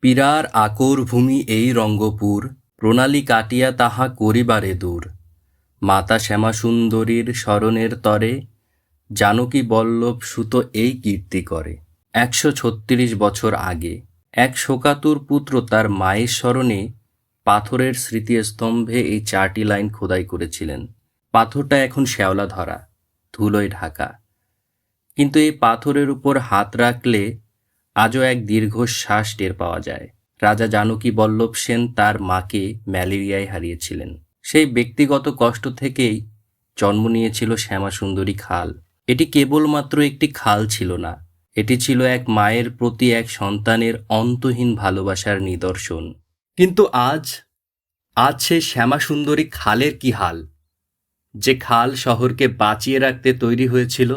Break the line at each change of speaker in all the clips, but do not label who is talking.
পীড়ার আকর ভূমি এই রঙ্গপুর, প্রণালী কাটিয়া তাহা করিবারে দূর। মাতা শ্যামাসুন্দরীর স্মরণের তরে, জানকী বল্লভ সুত এই কীর্তি করে। ১৩৬ বছর আগে এক শোকাতুর পুত্র তার মায়ের স্মরণে পাথরের স্মৃতিস্তম্ভে এই ৪টি লাইন খোদাই করেছিলেন। পাথরটা এখন শ্যাওলা ধরা, ধুলোয় ঢাকা, কিন্তু এই পাথরের উপর হাত রাখলে আজও এক দীর্ঘশ্বাস টের পাওয়া যায়। রাজা জানকী বল্লভ সেন তার মাকে ম্যালেরিয়ায় হারিয়েছিলেন। সেই ব্যক্তিগত কষ্ট থেকেই জন্ম নিয়েছিল শ্যামাসুন্দরী খাল। এটি কেবলমাত্র একটি খাল ছিল না, এটি ছিল এক মায়ের প্রতি এক সন্তানের অন্তহীন ভালোবাসার নিদর্শন। কিন্তু আজ সেই শ্যামাসুন্দরী খালের কি হাল? যে খাল শহরকে বাঁচিয়ে রাখতে তৈরি হয়েছিল,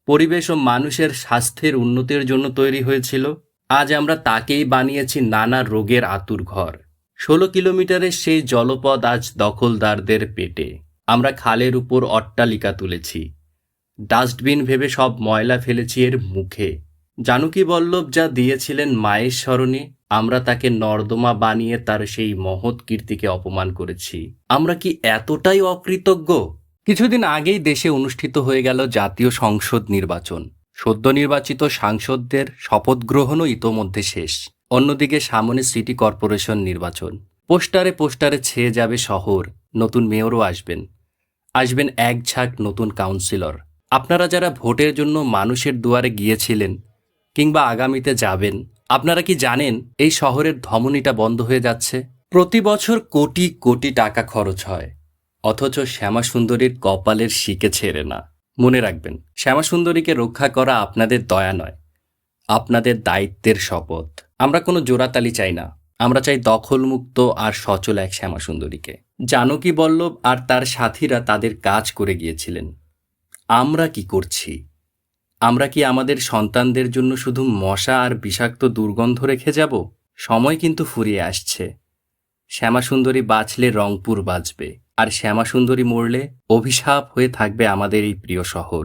পরিবেশ ও মানুষের স্বাস্থ্যের উন্নতির জন্য তৈরি হয়েছিল, আজ আমরা তাকেই বানিয়েছি নানা রোগের আতুর ঘর। ১৬ কিলোমিটারের সেই জলপথ আজ দখলদারদের পেটে। আমরা খালের উপর অট্টালিকা তুলেছি, ডাস্টবিন ভেবে সব ময়লা ফেলেছি এর মুখে। জানকী বল্লভ যা দিয়েছিলেন মায়ের স্মরণে, আমরা তাকে নর্দমা বানিয়ে তার সেই মহৎ কীর্তিকে অপমান করেছি। আমরা কি এতটাই অকৃতজ্ঞ? কিছুদিন আগেই দেশে অনুষ্ঠিত হয়ে গেল জাতীয় সংসদ নির্বাচন। সদ্য নির্বাচিত সাংসদদের শপথ গ্রহণও ইতোমধ্যে শেষ। অন্যদিকে সামনে সিটি কর্পোরেশন নির্বাচন। পোস্টারে পোস্টারে ছেয়ে যাবে শহর। নতুন মেয়রও আসবেন এক ঝাঁক নতুন কাউন্সিলর। আপনারা যারা ভোটের জন্য মানুষের দুয়ারে গিয়েছিলেন কিংবা আগামীতে যাবেন, আপনারা কি জানেন এই শহরের ধমনীটা বন্ধ হয়ে যাচ্ছে? প্রতি বছর কোটি কোটি টাকা খরচ হয়, অথচ শ্যামাসুন্দরীর কপালের শিকে ছেড়ে না। মনে রাখবেন, শ্যামাসুন্দরীকে রক্ষা করা আপনাদের দয়া নয়, আপনাদের দায়িত্বের শপথ। আমরা কোনো জোড়াতালি চাই না, আমরা চাই দখলমুক্ত আর সচল এক শ্যামাসুন্দরীকে। জানকী বল্লভ আর তার সাথীরা তাদের কাজ করে গিয়েছিলেন। আমরা কি করছি? আমরা কি আমাদের সন্তানদের জন্য শুধু মশা আর বিষাক্ত দুর্গন্ধ রেখে যাব? সময় কিন্তু ফুরিয়ে আসছে। শ্যামাসুন্দরী বাঁচলে রংপুর বাঁচবে, আর শ্যামাসুন্দরী মরলে অভিশাপ হয়ে থাকবে আমাদের এই প্রিয় শহর।